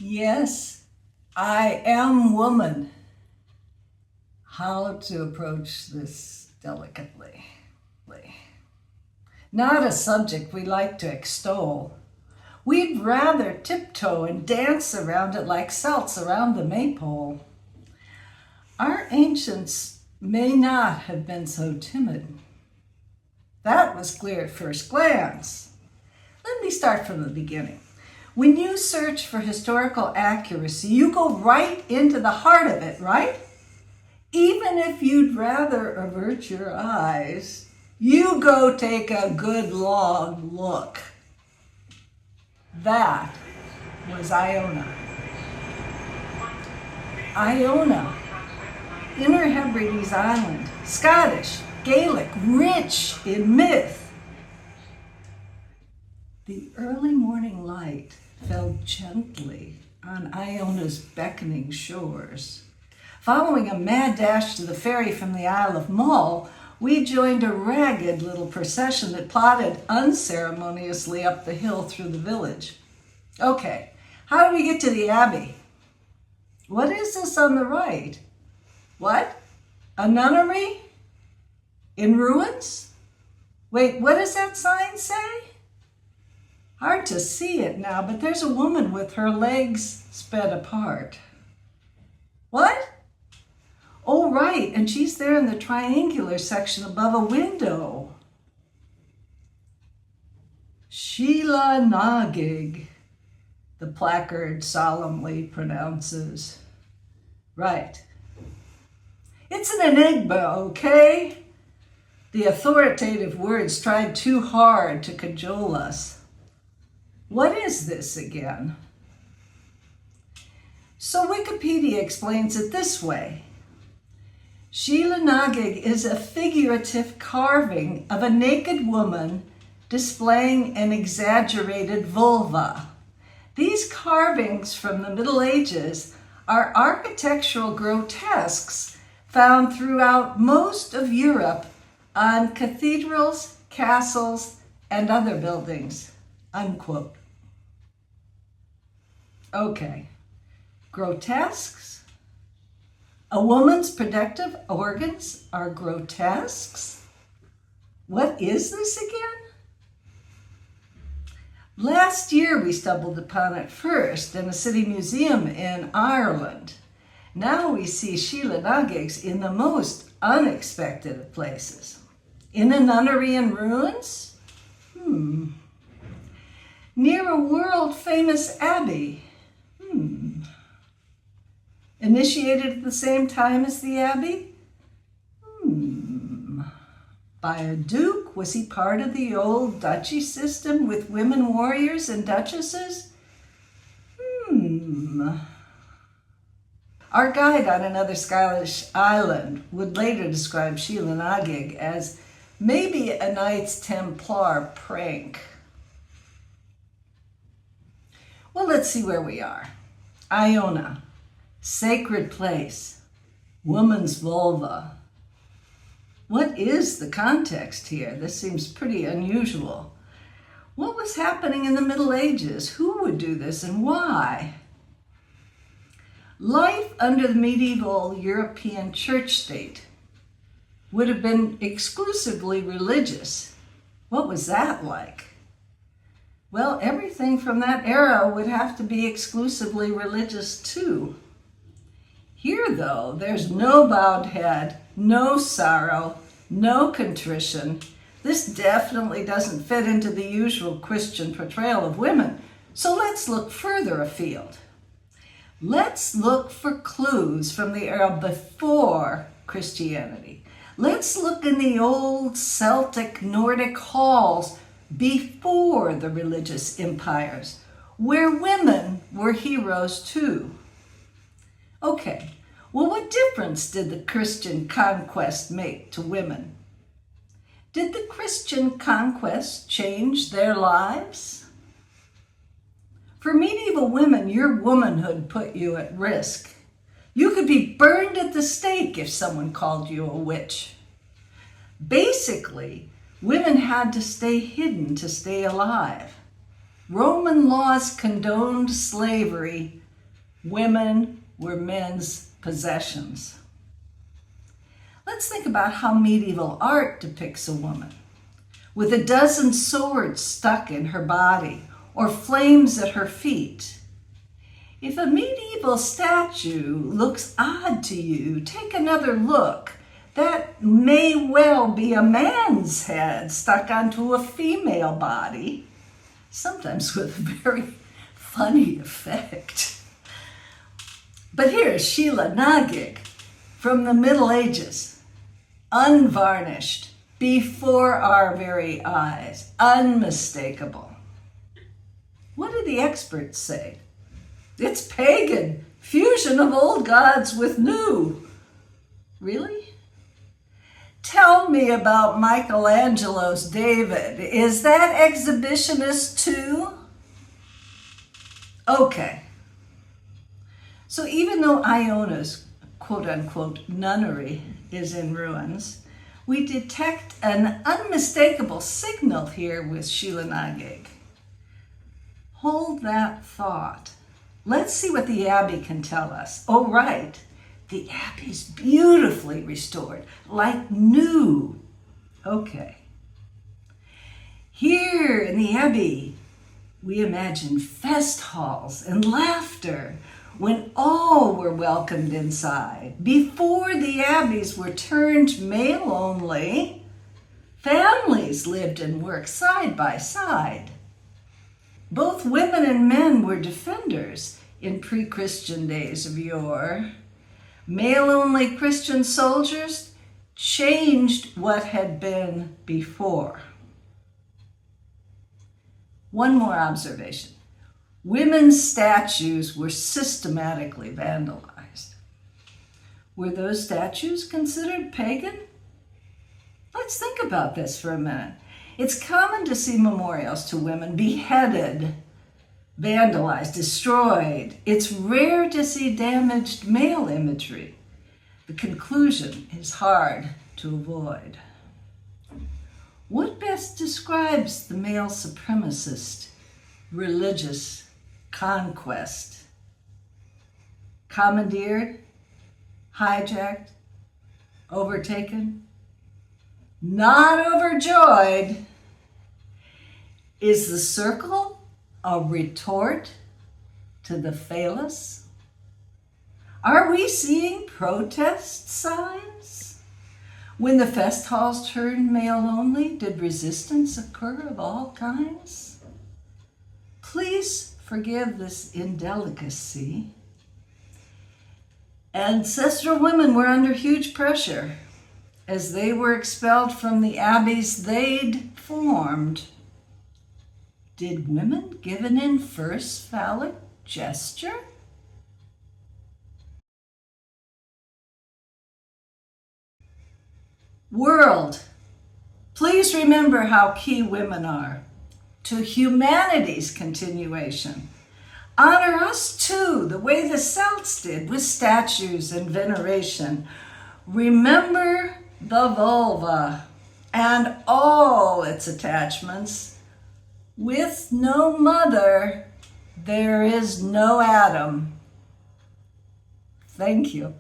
Yes, I am woman. How to approach this delicately. Not a subject we like to extol. We'd rather tiptoe and dance around it like Celts around the maypole. Our ancients may not have been so timid. That was clear at first glance. Let me start from the beginning. When you search for historical accuracy, you go right into the heart of it, right? Even if you'd rather avert your eyes, you go take a good long look. That was Iona. Iona, Inner Hebrides Island, Scottish, Gaelic, rich in myth. The early morning light fell gently on Iona's beckoning shores. Following a mad dash to the ferry from the Isle of Mull, we joined a ragged little procession that plodded unceremoniously up the hill through the village. Okay, how do we get to the Abbey? What is this on the right? What? A nunnery? In ruins? Wait, what does that sign say? Hard to see it now, but there's a woman with her legs spread apart. What? Oh, right, and she's there in the triangular section above a window. Sheele Nagig, the placard solemnly pronounces. Right. It's an enigma, okay? The authoritative words tried too hard to cajole us. What is this again? So Wikipedia explains it this way. Sheele Nagig is a figurative carving of a naked woman displaying an exaggerated vulva. These carvings from the Middle Ages are architectural grotesques found throughout most of Europe on cathedrals, castles, and other buildings, unquote. Okay, grotesques? A woman's productive organs are grotesques? What is this again? Last year we stumbled upon it first in a city museum in Ireland. Now we see Sheele Nagigs in the most unexpected of places. In a nunnery in ruins? Near a world-famous abbey? Initiated at the same time as the abbey? By a duke? Was he part of the old duchy system with women warriors and duchesses? Our guide on another Scottish island would later describe Sheele Nagig as maybe a Knights Templar prank. Well, let's see where we are. Iona. Sacred place, woman's vulva. What is the context here? This seems pretty unusual. What was happening in the Middle Ages? Who would do this and why? Life under the medieval European church state would have been exclusively religious. What was that like? Well, everything from that era would have to be exclusively religious too. Here, though, there's no bowed head, no sorrow, no contrition. This definitely doesn't fit into the usual Christian portrayal of women. So let's look further afield. Let's look for clues from the era before Christianity. Let's look in the old Celtic Nordic halls before the religious empires, where women were heroes too. Okay, well, what difference did the Christian conquest make to women? Did the Christian conquest change their lives? For medieval women, your womanhood put you at risk. You could be burned at the stake if someone called you a witch. Basically, women had to stay hidden to stay alive. Roman laws condoned slavery, Women were men's possessions. Let's think about how medieval art depicts a woman, with a dozen swords stuck in her body or flames at her feet. If a medieval statue looks odd to you, take another look. That may well be a man's head stuck onto a female body, sometimes with a very funny effect. But here's Sheele from the Middle Ages, unvarnished, before our very eyes, unmistakable. What do the experts say? It's pagan, fusion of old gods with new. Really? Tell me about Michelangelo's David. Is that exhibitionist too? Okay. So even though Iona's quote-unquote nunnery is in ruins, we detect an unmistakable signal here with Sheele. Hold that thought. Let's see what the Abbey can tell us. Oh, right. The Abbey's beautifully restored, like new. Okay. Here in the Abbey, we imagine fest halls and laughter when all were welcomed inside. Before the Abbeys were turned male only, families lived and worked side by side. Both women and men were defenders in pre-Christian days of yore. Male-only Christian soldiers changed what had been before. One more observation. Women's statues were systematically vandalized. Were those statues considered pagan? Let's think about this for a minute. It's common to see memorials to women beheaded, vandalized, destroyed. It's rare to see damaged male imagery. The conclusion is hard to avoid. What best describes the male supremacist religious conquest? Commandeered, hijacked, overtaken, not overjoyed. Is the circle a retort to the phallus? Are we seeing protest signs? When the fest halls turned male only, did resistance occur of all kinds? Please forgive this indelicacy. Ancestral women were under huge pressure as they were expelled from the abbeys they'd formed. Did women give an in first phallic gesture? World, please remember how key women are to humanity's continuation. Honor us too, the way the Celts did with statues and veneration. Remember the vulva and all its attachments. With no mother, there is no Adam. Thank you.